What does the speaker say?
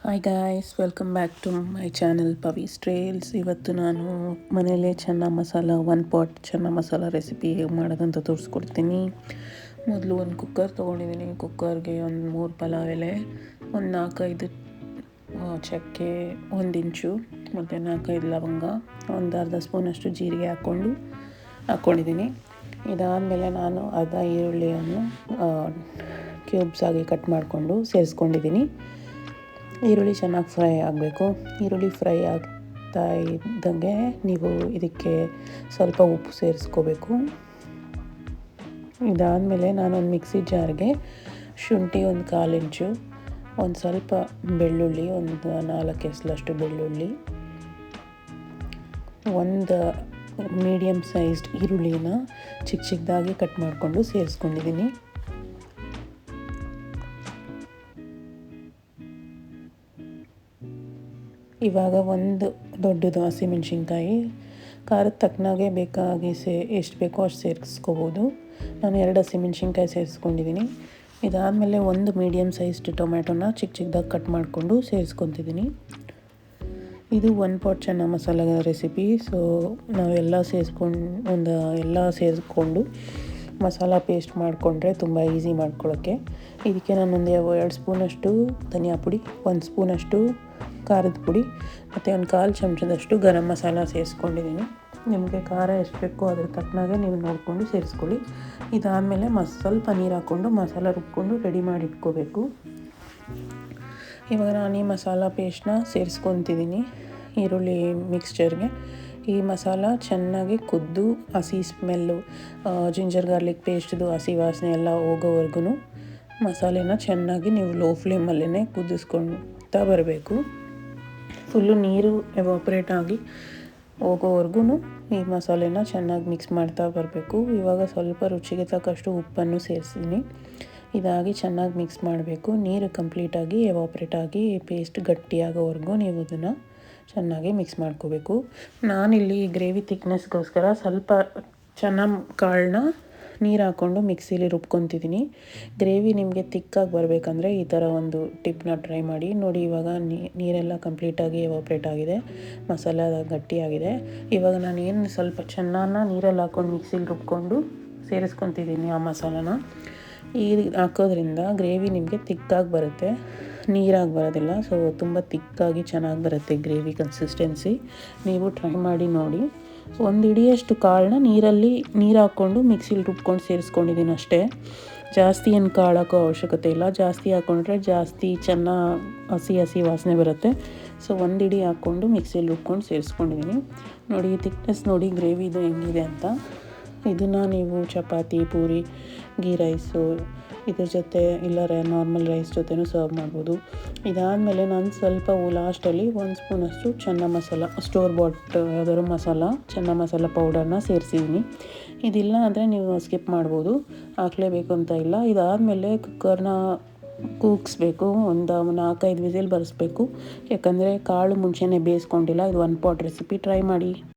Hi guys, welcome back to my channel Pavi's Trails. ಇವತ್ತು ನಾನು ಮನೆಯಲ್ಲೇ ಚೆನ್ನ ಮಸಾಲ 1 ಪಾಟ್ ಚೆನ್ನ ಮಸಾಲ ರೆಸಿಪಿ ಹೇಗೆ ಮಾಡೋದಂತ ತೋರಿಸ್ಕೊಡ್ತೀನಿ. ಮೊದಲು ಒಂದು ಕುಕ್ಕರ್ ತೊಗೊಂಡಿದ್ದೀನಿ. ಕುಕ್ಕರ್ಗೆ ಒಂದು 3 ಪಲಾವ್ ಎಲೆ, ಒಂದು 4-5 ಚಕ್ಕೆ, 1 ಇಂಚು ಮತ್ತು 4-5 ಲವಂಗ, ಒಂದು ಅರ್ಧ ಸ್ಪೂನಷ್ಟು ಜೀರಿಗೆ ಹಾಕ್ಕೊಂಡಿದ್ದೀನಿ. ಇದಾದಮೇಲೆ ನಾನು ಅರ್ಧ ಈರುಳ್ಳಿಯನ್ನು ಕ್ಯೂಬ್ಸ್ ಆಗಿ ಕಟ್ ಮಾಡಿಕೊಂಡು ಸೇರಿಸ್ಕೊಂಡಿದ್ದೀನಿ. ಈರುಳ್ಳಿ ಚೆನ್ನಾಗಿ ಫ್ರೈ ಆಗಬೇಕು. ಈರುಳ್ಳಿ ಫ್ರೈ ಆಗ್ತಾ ಇದ್ದಂಗೆ ನೀವು ಇದಕ್ಕೆ ಸ್ವಲ್ಪ ಉಪ್ಪು ಸೇರಿಸ್ಕೋಬೇಕು. ಇದಾದಮೇಲೆ ನಾನೊಂದು ಮಿಕ್ಸಿ ಜಾರ್ಗೆ ಶುಂಠಿ 1/4 ಇಂಚು, ಒಂದು ಸ್ವಲ್ಪ ಬೆಳ್ಳುಳ್ಳಿ, ಒಂದು 4 ಎಸಲಷ್ಟು ಬೆಳ್ಳುಳ್ಳಿ, ಒಂದು ಮೀಡಿಯಮ್ ಸೈಜ್ಡ್ ಈರುಳ್ಳಿನ ಚಿಕ್ಕದಾಗಿ ಕಟ್ ಮಾಡಿಕೊಂಡು ಸೇರಿಸ್ಕೊಂಡಿದ್ದೀನಿ. ಇವಾಗ ಒಂದು ದೊಡ್ಡದು ಹಸಿಮೆಣ್ಸಿನ್ಕಾಯಿ, ಖಾರದ ತಕ್ಕನಾಗೆ ಬೇಕಾಗಿ ಎಷ್ಟು ಬೇಕೋ ಅಷ್ಟು ಸೇರಿಸ್ಕೋಬೋದು. ನಾನು 2 ಹಸಿಮೆಣ್ಸಿನ್ಕಾಯಿ ಸೇರಿಸ್ಕೊಂಡಿದ್ದೀನಿ. ಇದಾದಮೇಲೆ ಒಂದು ಮೀಡಿಯಮ್ ಸೈಜ್ಡ್ ಟೊಮ್ಯಾಟೊನ ಚಿಕ್ಕದಾಗಿ ಕಟ್ ಮಾಡಿಕೊಂಡು ಸೇರಿಸ್ಕೊತಿದ್ದೀನಿ. ಇದು 1 ಪಾಟ್ ಚೆನ್ನ ಮಸಾಲ ರೆಸಿಪಿ. ಸೊ ನಾವೆಲ್ಲ ಸೇರಿಸ್ಕೊಂಡು ಮಸಾಲ ಪೇಸ್ಟ್ ಮಾಡಿಕೊಂಡ್ರೆ ತುಂಬ ಈಸಿ ಮಾಡ್ಕೊಳ್ಳೋಕ್ಕೆ. ಇದಕ್ಕೆ ನಾನೊಂದು 2 ಸ್ಪೂನಷ್ಟು ಧನಿಯಾ ಪುಡಿ, 1 ಸ್ಪೂನಷ್ಟು ಖಾರದ ಪುಡಿ ಮತ್ತು ಒಂದು 1/4 ಚಮಚದಷ್ಟು ಗರಂ ಮಸಾಲ ಸೇರಿಸ್ಕೊಂಡಿದ್ದೀನಿ. ನಿಮಗೆ ಖಾರ ಎಷ್ಟು ಬೇಕೋ ಅದ್ರ ತಕ್ಕನಾಗೆ ನೀವು ನೋಡಿಕೊಂಡು ಸೇರಿಸ್ಕೊಳ್ಳಿ. ಇದಾದಮೇಲೆ ಸ್ವಲ್ಪ ನೀರು ಹಾಕ್ಕೊಂಡು ಮಸಾಲ ರುಬ್ಕೊಂಡು ರೆಡಿ ಮಾಡಿ ಇಟ್ಕೋಬೇಕು. ಇವಾಗ ನಾನು ಈ ಮಸಾಲ ಪೇಸ್ಟ್ನ ಸೇರಿಸ್ಕೊತಿದ್ದೀನಿ ಈರುಳ್ಳಿ ಮಿಕ್ಸ್ಚರ್ಗೆ. ಈ ಮಸಾಲ ಚೆನ್ನಾಗಿ ಕುದ್ದು ಹಸಿ ಸ್ಮೆಲ್ಲು, ಜಿಂಜರ್ ಗಾರ್ಲಿಕ್ ಪೇಸ್ಟ್ದು ಹಸಿ ವಾಸನೆ ಎಲ್ಲ ಹೋಗೋವರೆಗೂ ಮಸಾಲೆನ ಚೆನ್ನಾಗಿ ನೀವು ಲೋ ಫ್ಲೇಮಲ್ಲೇ ಕುದಿಸ್ಕೊಳ್ತಾ ಬರಬೇಕು. ಫುಲ್ಲು ನೀರು ಎವಾಪ್ರೇಟ್ ಆಗಿ ಹೋಗೋವರೆಗೂ ಈ ಮಸಾಲೆನ ಚೆನ್ನಾಗಿ ಮಿಕ್ಸ್ ಮಾಡ್ತಾ ಬರಬೇಕು. ಇವಾಗ ಸ್ವಲ್ಪ ರುಚಿಗೆ ತಕ್ಕಷ್ಟು ಉಪ್ಪನ್ನು ಸೇರಿಸಿದ್ದೀನಿ. ಇದಾಗಿ ಚೆನ್ನಾಗಿ ಮಿಕ್ಸ್ ಮಾಡಬೇಕು. ನೀರು ಕಂಪ್ಲೀಟಾಗಿ ಎವಾಪ್ರೇಟ್ ಆಗಿ ಪೇಸ್ಟ್ ಗಟ್ಟಿಯಾಗೋವರೆಗೂ ನೀವು ಅದನ್ನು ಚೆನ್ನಾಗಿ ಮಿಕ್ಸ್ ಮಾಡ್ಕೋಬೇಕು. ನಾನಿಲ್ಲಿ ಗ್ರೇವಿ ಥಿಕ್ನೆಸ್ಗೋಸ್ಕರ ಸ್ವಲ್ಪ ಚೆನ್ನ ಕಾಳನ್ನ ನೀರು ಹಾಕ್ಕೊಂಡು ಮಿಕ್ಸಿಲಿ ರುಬ್ಕೊತಿದ್ದೀನಿ. ಗ್ರೇವಿ ನಿಮಗೆ ತಿಕ್ಕಾಗಿ ಬರಬೇಕಂದ್ರೆ ಈ ಥರ ಒಂದು ಟಿಪ್ನ ಟ್ರೈ ಮಾಡಿ ನೋಡಿ. ಇವಾಗ ನೀರೆಲ್ಲ ಕಂಪ್ಲೀಟಾಗಿ ಎವಾಪ್ರೇಟ್ ಆಗಿದೆ, ಮಸಾಲ ಗಟ್ಟಿಯಾಗಿದೆ. ಇವಾಗ ನಾನು ಸ್ವಲ್ಪ ಚೆನ್ನಾಗಿ ನೀರಲ್ಲಿ ಹಾಕ್ಕೊಂಡು ಮಿಕ್ಸಿಲಿ ರುಬ್ಕೊಂಡು ಸೇರಿಸ್ಕೊತಿದ್ದೀನಿ ಆ ಮಸಾಲಾನ. ಈ ಹಾಕೋದ್ರಿಂದ ಗ್ರೇವಿ ನಿಮಗೆ ತಿಕ್ಕಾಗಿ ಬರುತ್ತೆ, ನೀರಾಗಿ ಬರೋದಿಲ್ಲ. ಸೊ ತುಂಬ ತಿಕ್ಕಾಗಿ ಚೆನ್ನಾಗಿ ಬರುತ್ತೆ ಗ್ರೇವಿ ಕನ್ಸಿಸ್ಟೆನ್ಸಿ. ನೀವು ಟ್ರೈ ಮಾಡಿ ನೋಡಿ. ಒಂದು ಹಿಡಿಯಷ್ಟು ಕಾಳನ್ನ ನೀರು ಹಾಕ್ಕೊಂಡು ಮಿಕ್ಸಿಲಿ ರುಬ್ಕೊಂಡು ಸೇರಿಸ್ಕೊಂಡಿದ್ದೀನಿ ಅಷ್ಟೇ. ಜಾಸ್ತಿ ಏನು ಕಾಳು ಹಾಕೋ ಅವಶ್ಯಕತೆ ಇಲ್ಲ. ಜಾಸ್ತಿ ಹಾಕ್ಕೊಂಡ್ರೆ ಜಾಸ್ತಿ ಹಸಿ ವಾಸನೆ ಬರುತ್ತೆ. ಸೊ ಒಂದು ಹಿಡಿ ಹಾಕ್ಕೊಂಡು ಮಿಕ್ಸಿಲಿ ರುಬ್ಕೊಂಡು ಸೇರಿಸ್ಕೊಂಡಿದ್ದೀನಿ. ನೋಡಿ ಥಿಕ್ನೆಸ್ ನೋಡಿ ಗ್ರೇವಿದು ಹೆಂಗಿದೆ ಅಂತ. ಇದನ್ನು ನೀವು ಚಪಾತಿ, ಪೂರಿ, ಗೀ ರೈಸು ಇದ್ರ ಜೊತೆ ಇಲ್ಲರೆ ನಾರ್ಮಲ್ ರೈಸ್ ಜೊತೆನೂ ಸರ್ವ್ ಮಾಡ್ಬೋದು. ಇದಾದಮೇಲೆ ನಾನು ಸ್ವಲ್ಪ ಲಾಸ್ಟಲ್ಲಿ 1 ಸ್ಪೂನಷ್ಟು ಚೆನ್ನ ಮಸಾಲ, ಸ್ಟೋರ್ ಬಾಟ್ ಯಾವ್ದಾದ್ರು ಮಸಾಲ, ಚೆನ್ನ ಮಸಾಲ ಪೌಡರ್ನ ಸೇರಿಸಿದ್ದೀನಿ. ಇದಿಲ್ಲ ಅಂದರೆ ನೀವು ಸ್ಕಿಪ್ ಮಾಡ್ಬೋದು, ಹಾಕಲೇಬೇಕು ಅಂತ ಇಲ್ಲ. ಇದಾದಮೇಲೆ ಕುಕ್ಕರ್ನ ಕೂಗಿಸ್ಬೇಕು. ಒಂದು 4-5 ವಿಸಿಲ್ ಬರೆಸ್ಬೇಕು. ಯಾಕಂದರೆ ಕಾಳು ಮುಂಚೆನೇ ಬೇಯಿಸ್ಕೊಂಡಿಲ್ಲ. ಇದು 1 ಪಾಟ್ ರೆಸಿಪಿ. ಟ್ರೈ ಮಾಡಿ.